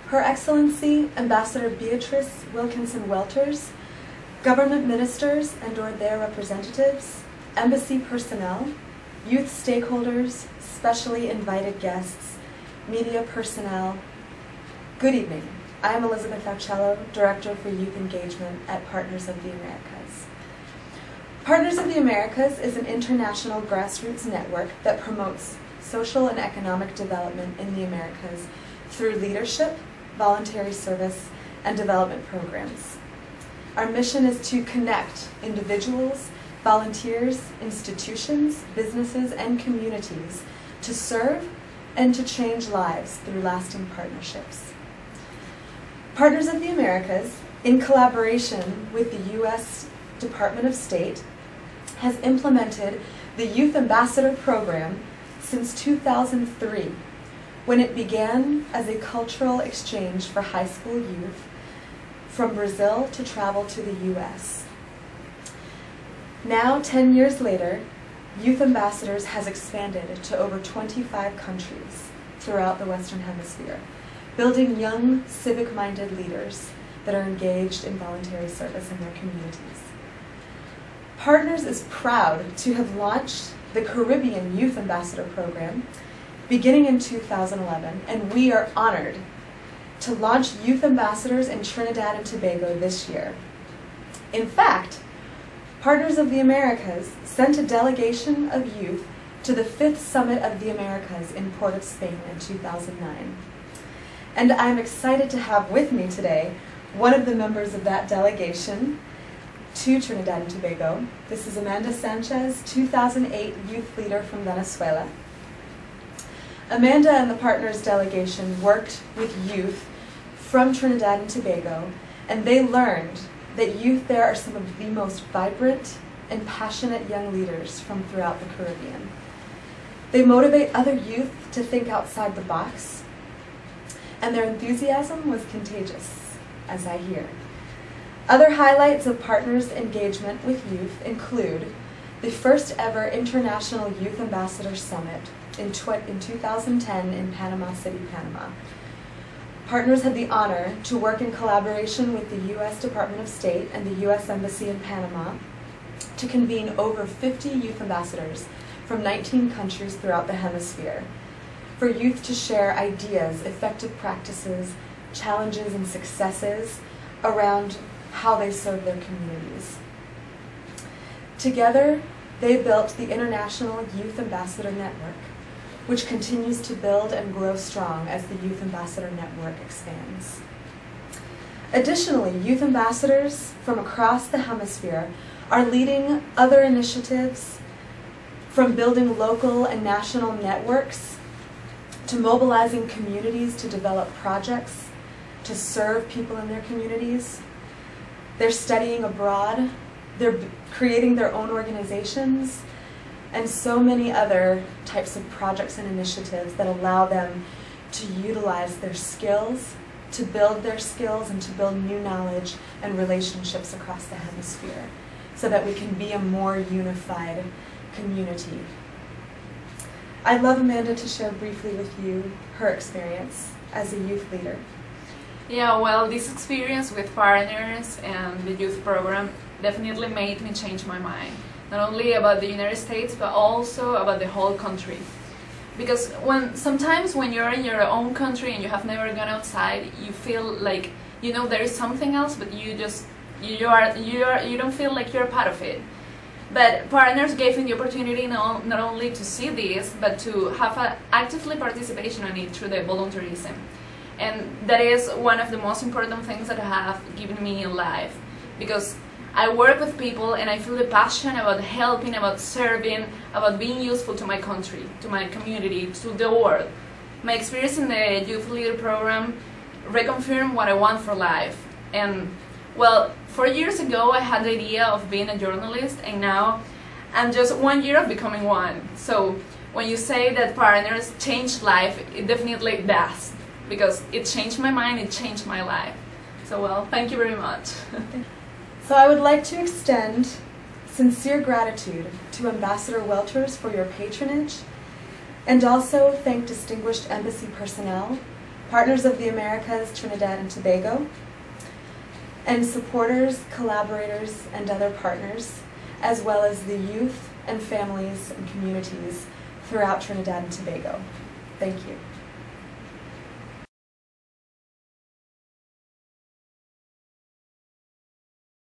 Her Excellency Ambassador Beatrice Wilkinson Welters, government ministers and/or their representatives, embassy personnel, youth stakeholders, specially invited guests, media personnel, good evening. I am Elizabeth Arcello, Director for Youth Engagement at Partners of the Americas. Partners of the Americas is an international grassroots network that promotes social and economic development in the Americas through leadership, voluntary service, and development programs. Our mission is to connect individuals, volunteers, institutions, businesses, and communities to serve and to change lives through lasting partnerships. Partners of the Americas, in collaboration with the U.S. Department of State, has implemented the Youth Ambassador Program since 2003, when it began as a cultural exchange for high school youth from Brazil to travel to the U.S. Now, 10 years later, Youth Ambassadors has expanded to over 25 countries throughout the Western Hemisphere, building young, civic-minded leaders that are engaged in voluntary service in their communities. Partners is proud to have launched the Caribbean Youth Ambassador Program beginning in 2011, and we are honored to launch Youth Ambassadors in Trinidad and Tobago this year. In fact, Partners of the Americas sent a delegation of youth to the 5th Summit of the Americas in Port of Spain in 2009. And I'm excited to have with me today one of the members of that delegation to Trinidad and Tobago. This is Amanda Sanchez, 2008 youth leader from Venezuela. Amanda and the Partners delegation worked with youth from Trinidad and Tobago, and they learned that youth there are some of the most vibrant and passionate young leaders from throughout the Caribbean. They motivate other youth to think outside the box, and their enthusiasm was contagious, as I hear. Other highlights of Partners' engagement with youth include the first ever International Youth Ambassador Summit in 2010 in Panama City, Panama. Partners had the honor to work in collaboration with the U.S. Department of State and the U.S. Embassy in Panama to convene over 50 youth ambassadors from 19 countries throughout the hemisphere for youth to share ideas, effective practices, challenges, and successes around how they serve their communities. Together, they built the International Youth Ambassador Network, which continues to build and grow strong as the Youth Ambassador Network expands. Additionally, youth ambassadors from across the hemisphere are leading other initiatives, from building local and national networks to mobilizing communities to develop projects to serve people in their communities. They're studying abroad, they're creating their own organizations, and so many other types of projects and initiatives that allow them to utilize their skills, to build their skills, and to build new knowledge and relationships across the hemisphere so that we can be a more unified community. I'd love Amanda to share briefly with you her experience as a youth leader. Yeah, well, this experience with Partners and the youth program definitely made me change my mind. Not only about the United States, but also about the whole country. Because sometimes when you're in your own country and you have never gone outside, you feel like, you know, there is something else, but you don't feel like you're a part of it. But Partners gave me the opportunity not only to see this, but to have an actively participation in it through the volunteerism. And that is one of the most important things that have given me in life. Because I work with people and I feel the passion about helping, about serving, about being useful to my country, to my community, to the world. My experience in the Youth Leader Program reconfirmed what I want for life. And well, 4 years ago I had the idea of being a journalist, and now I'm just 1 year of becoming one. So when you say that Partners changed life, it definitely does. Because it changed my mind, it changed my life. So well, thank you very much. So I would like to extend sincere gratitude to Ambassador Welters for your patronage, and also thank distinguished embassy personnel Partners of the Americas, Trinidad and Tobago, and supporters, collaborators, and other partners, as well as the youth and families and communities throughout Trinidad and Tobago. Thank you.